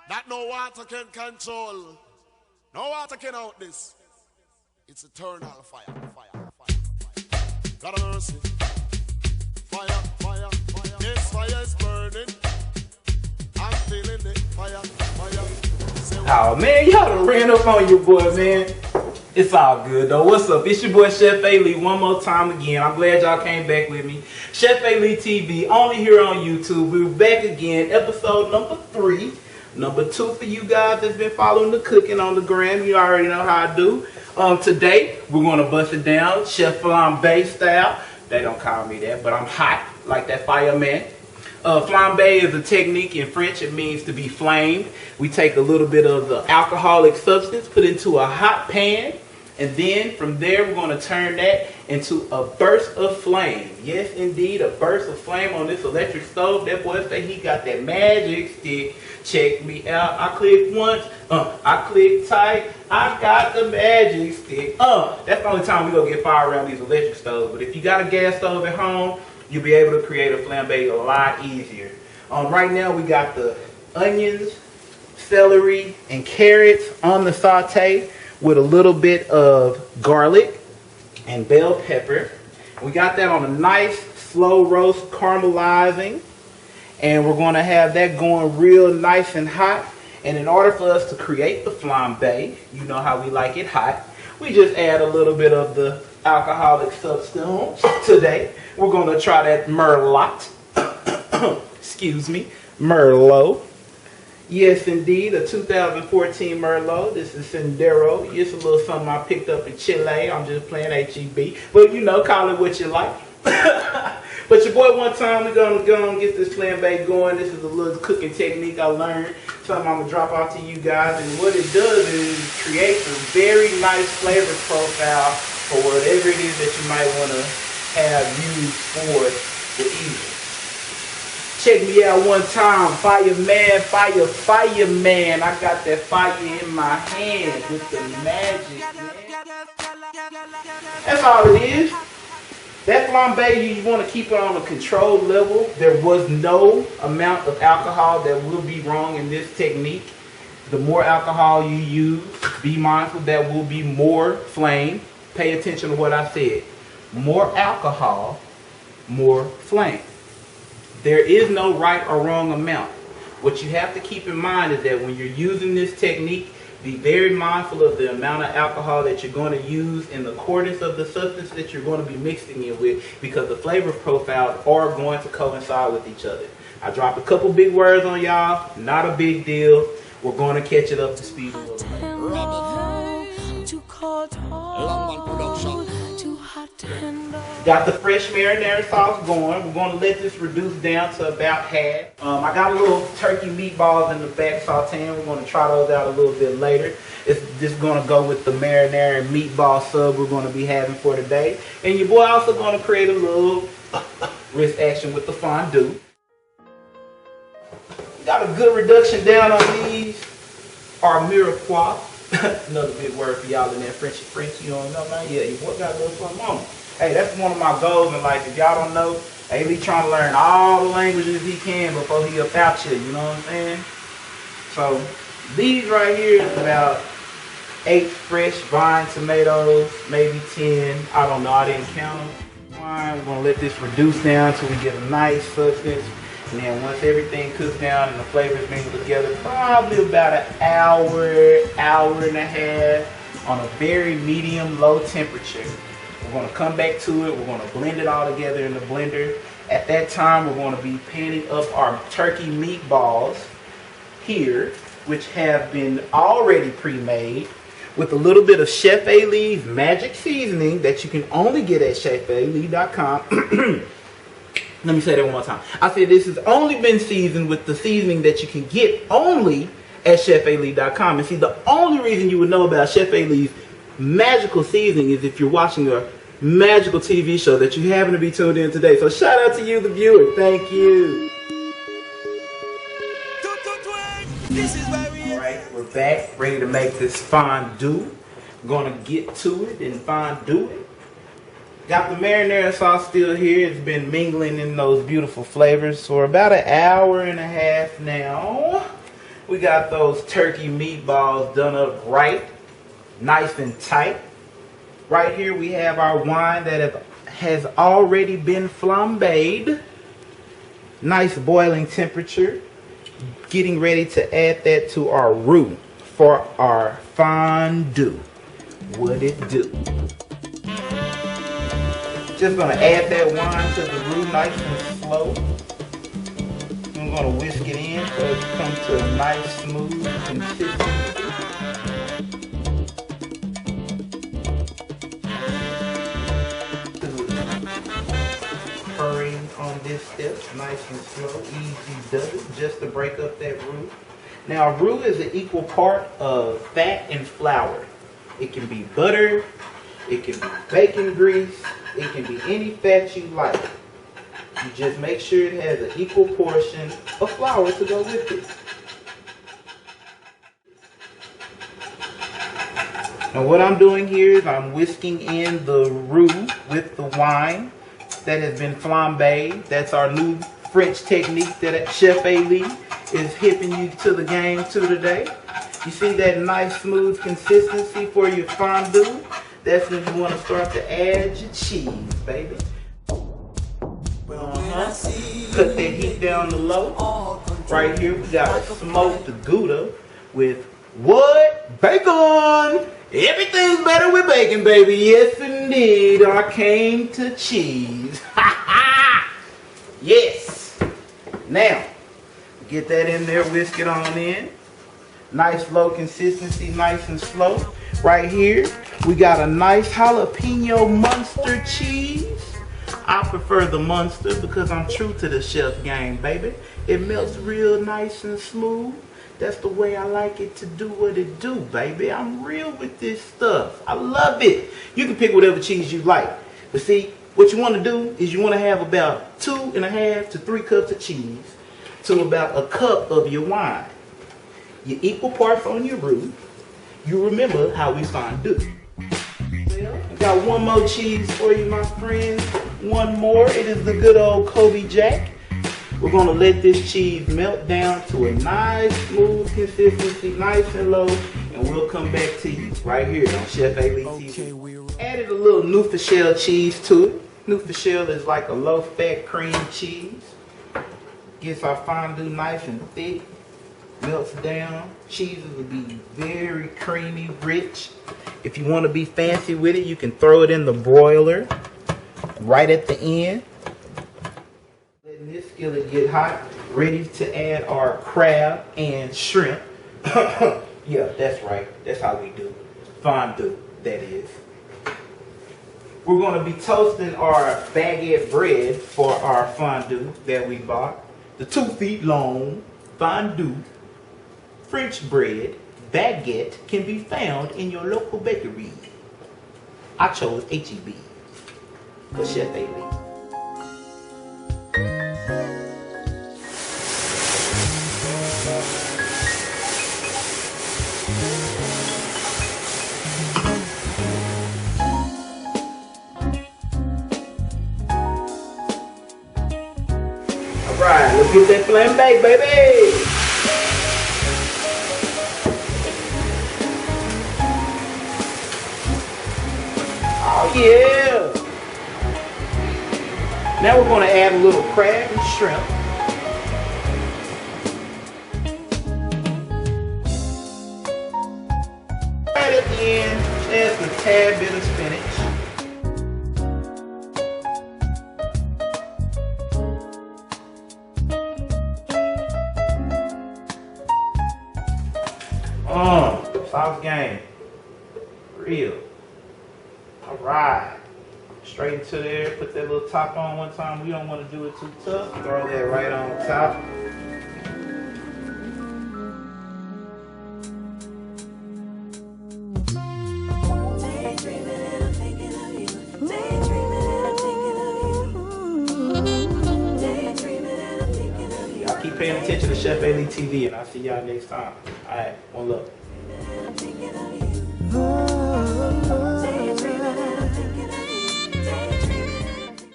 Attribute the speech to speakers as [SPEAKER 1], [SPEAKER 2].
[SPEAKER 1] that no water can control. No water can out this. It's eternal fire, fire, fire, fire. God of mercy. Fire, fire, fire. This fire is burning. I'm feeling it. Fire, fire.
[SPEAKER 2] Oh man, y'all done ran up on your boy, man. It's all good though. What's up? It's your boy Chef A-Lee one more time again. I'm glad y'all came back with me. Chef A-Lee TV, only here on YouTube. We're back again, episode number 3. Number 2 for you guys that's been following the cooking on the gram. You already know how I do. Today, we're going to bust it down, Chef Flambe style. They don't call me that, but I'm hot, like that fireman. Flambe is a technique in French. It means to be flamed. We take a little bit of the alcoholic substance, put it into a hot pan, and then from there we're going to turn that into a burst of flame. Yes, indeed, a burst of flame on this electric stove. That boy say he got that magic stick. Check me out. I click once. I click tight. I got the magic stick. That's the only time we gonna get fire around these electric stoves. But if you got a gas stove at home, you'll be able to create a flambe a lot easier. Right now we got the onions, celery, and carrots on the saute with a little bit of garlic and bell pepper. We got that on a nice slow roast, caramelizing. And we're going to have that going real nice and hot. And in order for us to create the flambe, you know how we like it hot, we just add a little bit of the alcoholic substance. Today, we're going to try that Merlot. Excuse me, Merlot. Yes, indeed, a 2014 Merlot. This is Sendero. It's a little something I picked up in Chile. I'm just playing HEB. But you know, call it what you like. But your boy, one time we're gonna go and get this flambe going. This is a little cooking technique I learned. Something I'm gonna drop off to you guys. And what it does is create a very nice flavor profile for whatever it is that you might want to have used for the evening. Check me out one time, fireman, fireman. I got that fire in my hand with the magic, man. That's all it is. That flambe, you want to keep it on a controlled level. There was no amount of alcohol that will be wrong in this technique. The more alcohol you use, be mindful that will be more flame. Pay attention to what I said. More alcohol, more flame. There is no right or wrong amount. What you have to keep in mind is that when you're using this technique, be very mindful of the amount of alcohol that you're going to use in the accordance of the substance that you're going to be mixing it with, because the flavor profiles are going to coincide with each other. I dropped a couple big words on y'all. Not a big deal. We're going to catch it up to speed a little bit. Got the fresh marinara sauce going. We're going to let this reduce down to about half. I got a little turkey meatballs in the back sauteing. We're going to try those out a little bit later. It's just going to go with the marinara and meatball sub we're going to be having for today. And your boy also going to create a little wrist action with the fondue. Got a good reduction down on these. Our mirepoix. Another big word for y'all in that French, you don't know, man. Yeah, your boy got a little something on him. Hey, that's one of my goals in life. If y'all don't know, A-Lee trying to learn all the languages he can before he up out you, you know what I'm saying? So, these right here is about 8 fresh vine tomatoes, maybe 10. I don't know, I didn't count them. We're going to let this reduce down until we get a nice substance. And then once everything cooks down and the flavors mingle together, probably about an hour and a half on a very medium low temperature. We're going to come back to it. We're going to blend it all together in the blender. At that time, we're going to be panning up our turkey meatballs here, which have been already pre-made with a little bit of Chef A-Lee's magic seasoning that you can only get at chefalee.com. Let me say that one more time. I said this has only been seasoned with the seasoning that you can get only at chefalee.com. And see, the only reason you would know about Chef A-Lee's magical seasoning is if you're watching a magical TV show that you happen to be tuned in today. So shout out to you, the viewer. Thank you. Alright, we're back, ready to make this fondue. I'm going to get to it and fondue it. Got the marinara sauce still here. It's been mingling in those beautiful flavors for about an hour and a half now. We got those turkey meatballs done up right, nice and tight. Right here we have our wine that has already been flambéed. Nice boiling temperature. Getting ready to add that to our roux for our fondue. What it do? Just gonna add that wine to the roux nice and slow. I'm gonna whisk it in so it comes to a nice smooth consistency. Hurrying on this step, nice and slow, easy does it, just to break up that roux. Now roux is an equal part of fat and flour. It can be butter, it can be bacon grease, it can be any fat you like. You just make sure it has an equal portion of flour to go with it. Now what I'm doing here is I'm whisking in the roux with the wine that has been flambéed. That's our new French technique that Chef Ali is hipping you to the game to today. You see that nice smooth consistency for your fondue? That's when you want to start to add your cheese, baby. Cut that heat down to low. Right here we got a smoked Gouda with what? Bacon! Everything's better with bacon, baby. Yes, indeed. I came to cheese. Yes. Now, get that in there, whisk it on in. Nice low consistency, nice and slow. Right here, we got a nice jalapeno Munster cheese. I prefer the Munster because I'm true to the chef game, baby. It melts real nice and smooth. That's the way I like it to do what it do, baby. I'm real with this stuff. I love it. You can pick whatever cheese you like. But see, what you want to do is you want to have about 2.5 to 3 cups of cheese to about a cup of your wine. Your equal parts on your roux. You remember how we fondue. Well, I got one more cheese for you, my friends. One more. It is the good old Kobe Jack. We're going to let this cheese melt down to a nice, smooth consistency, nice and low, and we'll come back to you right here on Chef Ali TV. Added a little Neufchâtel cheese to it. Neufchâtel is like a low-fat cream cheese. Gets our fondue nice and thick, melts down. Cheeses will be very creamy, rich. If you want to be fancy with it, you can throw it in the broiler right at the end. Letting this skillet get hot, ready to add our crab and shrimp. Yeah, that's right. That's how we do fondue, that is. We're going to be toasting our baguette bread for our fondue that we bought. The 2 feet long fondue French bread baguette can be found in your local bakery. I chose H-E-B for Chef Ali. Alright, let's get that flambe, baby! Oh yeah! Now we're going to add a little crab and shrimp. Right at the end, add a tad bit of spinach. Sauce game. Real. Alright. Straight into there. Put that little top on one time. We don't want to do it too tough. Throw that right on top. Y'all keep paying attention to Chef Ali TV, and I'll see y'all next time. Alright, one love.